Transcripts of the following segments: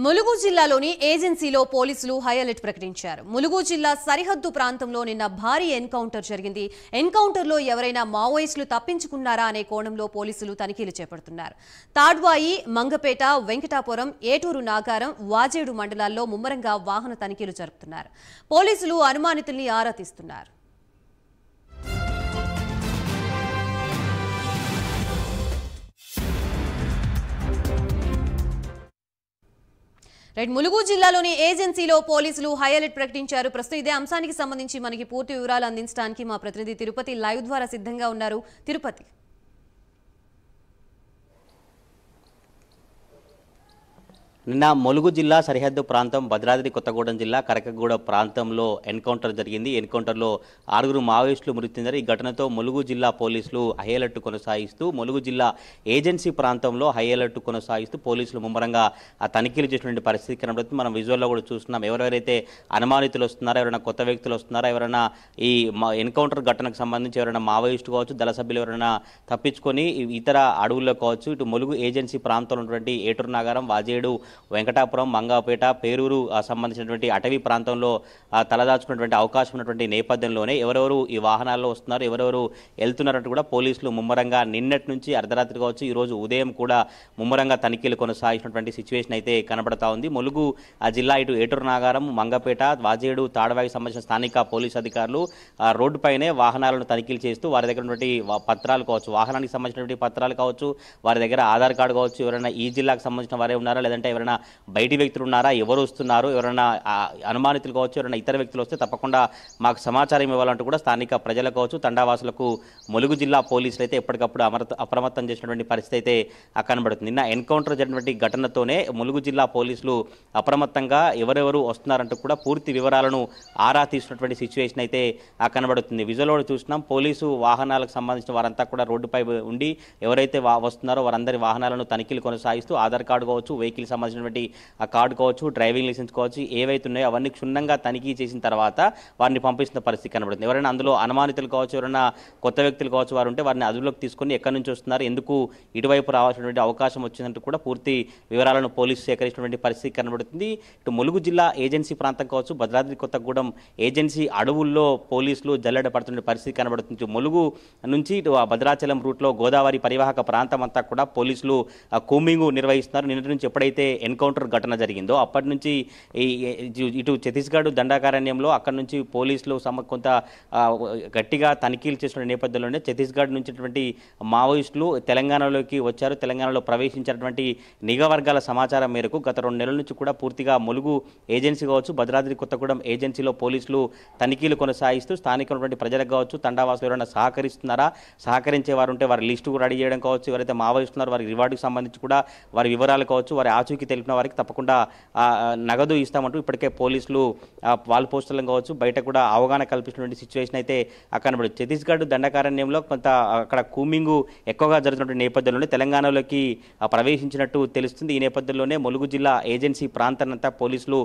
ములుగు జిల్లాలోని ఏజెన్సీలో పోలీసులు హై అలర్ట్ ప్రకటించారు. ములుగు జిల్లా సరిహద్దు ప్రాంతంలో నిన్న భారీ ఎన్కౌంటర్ జరిగింది. ఎన్కౌంటర్లో ఎవరైనా మావోయిస్టులు తప్పించుకున్నారా అనే కోణంలో పోలీసులు తనిఖీలు చేపడుతున్నారు. తాడ్వాయి, మంగపేట, వెంకటాపురం, ఏటూరు నాగారం, వాజేడు మండలాల్లో ముమ్మరంగా వాహన తనిఖీలు జరుపుతున్నారు. పోలీసులు అనుమానితుల్ని ఆరా తీస్తున్నారు. ములుగు జిల్లాలోని ఏజెన్సీలో పోలీసులు హై అలర్ట్ ప్రకటించారు. ప్రస్తుతం ఇదే అంశానికి సంబంధించి మనకి పూర్తి వివరాలు అందించడానికి మా ప్రతినిధి తిరుపతి లైవ్ ద్వారా సిద్ధంగా ఉన్నారు. తిరుపతి, నిన్న ములుగు జిల్లా సరిహద్దు ప్రాంతం భద్రాద్రి కొత్తగూడెం జిల్లా కరకగూడ ప్రాంతంలో ఎన్కౌంటర్ జరిగింది. ఎన్కౌంటర్లో 6 మావోయిస్టులు మృతి చెందారు. ఈ ఘటనతో ములుగు జిల్లా పోలీసులు హై అలర్ట్ కొనసాగిస్తూ ములుగు జిల్లా ఏజెన్సీ ప్రాంతంలో హై అలర్ట్ కొనసాగిస్తూ పోలీసులు ముమ్మరంగా తనిఖీలు చేసినటువంటి పరిస్థితి కనబడుతుంది. మనం విజువల్లో కూడా చూస్తున్నాం. ఎవరెవరైతే అనుమానితులు వస్తున్నారో, ఎవరైనా కొత్త వ్యక్తులు వస్తున్నారో, ఎవరైనా ఈ ఎన్కౌంటర్ ఘటనకు సంబంధించి ఎవరైనా మావోయిస్టు కావచ్చు, దళ సభ్యులు ఎవరైనా తప్పించుకొని ఇతర అడవుల్లో కావచ్చు, ఇటు ములుగు ఏజెన్సీ ప్రాంతంలో ఉన్నటువంటి ఏటూరు నాగారం, వాజేడు, వెంకటాపురం, మంగాపేట, పేరూరు సంబంధించినటువంటి అటవీ ప్రాంతంలో తలదాచుకున్నటువంటి అవకాశం ఉన్నటువంటి నేపథ్యంలోనే ఎవరెవరు ఈ వాహనాల్లో వస్తున్నారు, ఎవరెవరు వెళ్తున్నారంటూ కూడా పోలీసులు ముమ్మరంగా నిన్నటి నుంచి అర్ధరాత్రి కావచ్చు, ఈరోజు ఉదయం కూడా ముమ్మరంగా తనిఖీలు కొనసాగించినటువంటి సిచ్యువేషన్ అయితే కనబడతా ఉంది. ములుగు జిల్లా ఇటు ఏటూరు నాగారం, మంగపేట, వాజేడు, తాడవాయికి సంబంధించిన స్థానిక పోలీసు అధికారులు రోడ్డుపైనే వాహనాలను తనిఖీలు చేస్తూ వారి దగ్గర ఉన్నటువంటి పత్రాలు కావచ్చు, వాహనానికి సంబంధించినటువంటి పత్రాలు కావచ్చు, వారి దగ్గర ఆధార్ కార్డు కావచ్చు, ఎవరైనా ఈ జిల్లాకు సంబంధించిన వారే ఉన్నారా, లేదంటే ఎవరైనా బయటి వ్యక్తులు ఉన్నారా, ఎవరు వస్తున్నారు, ఎవరైనా అనుమానితులు కావచ్చు, ఎవరైనా ఇతర వ్యక్తులు వస్తే తప్పకుండా మాకు సమాచారం ఇవ్వాలంటూ కూడా స్థానిక ప్రజలు కావచ్చు, తండావాసులకు ములుగు జిల్లా పోలీసులు అయితే ఎప్పటికప్పుడు అప్రమత్తం చేసినటువంటి పరిస్థితి అయితే కనబడుతుంది. నిన్న ఎన్కౌంటర్ జరిగినటువంటి ఘటనతోనే ములుగు జిల్లా పోలీసులు అప్రమత్తంగా ఎవరెవరు వస్తున్నారంటూ కూడా పూర్తి వివరాలను ఆరా తీసినటువంటి సిచ్యువేషన్ అయితే కనబడుతుంది. విజువల్లో చూసినాం. పోలీసు వాహనాలకు సంబంధించిన వారంతా కూడా రోడ్డుపై ఉండి ఎవరైతే వస్తున్నారో వారందరి వాహనాలను తనిఖీలు కొనసాగిస్తూ ఆధార్ కార్డు కావచ్చు, వెహికల్ సంబంధించినటువంటి ఆ కార్డు కావచ్చు, డ్రైవింగ్ లైసెన్స్ కావచ్చు, ఏవైతే ఉన్నాయో అవన్నీ క్షుణ్ణంగా తనిఖీ చేసిన తర్వాత వారిని పంపిస్తున్న పరిస్థితి కనబడుతుంది. ఎవరైనా అందులో అనుమానితులు కావచ్చు, ఎవరైనా కొత్త వ్యక్తులు కావచ్చు వారు ఉంటే వారిని అదుపులోకి తీసుకొని ఎక్కడి నుంచి వస్తున్నారు, ఎందుకు ఇటువైపు రావాల్సినటువంటి అవకాశం వచ్చిందంటూ కూడా పూర్తి వివరాలను పోలీసు సేకరించినటువంటి పరిస్థితి కనబడుతుంది. ఇటు ములుగు జిల్లా ఏజెన్సీ ప్రాంతం కావచ్చు, భద్రాద్రి కొత్తగూడెం ఏజెన్సీ అడవుల్లో పోలీసులు జల్లెడ పడుతున్న పరిస్థితి కనబడుతుంది. ములుగు నుంచి ఇటు భద్రాచలం రూట్లో గోదావరి పరివాహక ప్రాంతం అంతా కూడా పోలీసులు కూంబింగ్ నిర్వహిస్తున్నారు. నిన్నటి నుంచి ఎప్పుడైతే ఎన్కౌంటర్ ఘటన జరిగిందో అప్పటి నుంచి ఇటు ఛత్తీస్గఢ్ దండాకారణ్యంలో అక్కడి నుంచి పోలీసులు కొంత గట్టిగా తనిఖీలు చేసిన నేపథ్యంలోనే ఛత్తీస్గఢ్ నుంచి మావోయిస్టులు తెలంగాణలోకి వచ్చారు. తెలంగాణలో ప్రవేశించినటువంటి నిఘా వర్గాల సమాచారం మేరకు గత 2 నెలల నుంచి కూడా పూర్తిగా ములుగు ఏజెన్సీ కావచ్చు, భద్రాద్రి కొత్తగూడెం ఏజెన్సీలో పోలీసులు తనిఖీలు కొనసాగిస్తూ స్థానికమైనటువంటి ప్రజలకు కావచ్చు, తండావాసులు ఎవరైనా సహకరిస్తున్నారా, సహకరించే వారు ఉంటే వారి లిస్టు రెడీ చేయడం కావచ్చు, ఎవరైతే మావోయిస్తున్నారో వారి రివార్డుకి సంబంధించి కూడా వారి వివరాలు కావచ్చు, వారి ఆచూకీ తెలిపిన వారికి తప్పకుండా నగదు ఇస్తామంటూ ఇప్పటికే పోలీసులు వాల్ పోస్టర్లను కావచ్చు బయట కూడా అవగాహన కల్పిస్తున్నటువంటి సిచ్యువేషన్ అయితే కనబడుతుంది. ఛత్తీస్గఢ్ దండకారణ్యంలో కొంత అక్కడ కూమింగ్ ఎక్కువగా జరుగుతున్న నేపథ్యంలోనే తెలంగాణలోకి ప్రవేశించినట్టు తెలుస్తుంది. ఈ నేపథ్యంలోనే ములుగు జిల్లా ఏజెన్సీ ప్రాంతాన్నంతా పోలీసులు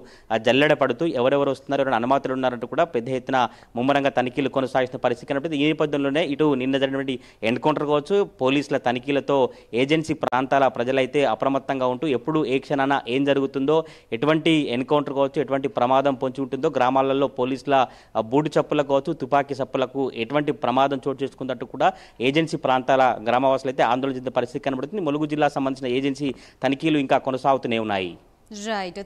జల్లెడ పడుతూ ఎవరెవరు వస్తున్నారు, ఎవరైనా అనుమతులు ఉన్నారంటూ కూడా పెద్ద ఎత్తున ముమ్మరంగా తనిఖీలు కొనసాగిస్తున్న పరిస్థితి కనబడుతుంది. ఈ నేపథ్యంలోనే ఇటు నిన్న జరిగినటువంటి ఎన్కౌంటర్ కావచ్చు, పోలీసుల తనిఖీలతో ఏజెన్సీ ప్రాంతాల ప్రజలైతే అప్రమత్తంగా ఉంటూ ఎప్పుడు ఏ క్షణాన ఏం జరుగుతుందో, ఎటువంటి ఎన్కౌంటర్ కావచ్చు, ఎటువంటి ప్రమాదం పొంచి ఉంటుందో, గ్రామాలలో పోలీసుల బూటు చప్పులకు కావచ్చు, తుపాకీ చప్పులకు ఎటువంటి ప్రమాదం చోటు చేసుకుందంటూ కూడా ఏజెన్సీ ప్రాంతాల గ్రామవాసులు అయితే ఆందోళన చెందిన పరిస్థితి కనబడుతుంది. ములుగు జిల్లా సంబంధించిన ఏజెన్సీ తనిఖీలు ఇంకా కొనసాగుతూనే ఉన్నాయి. రైట్.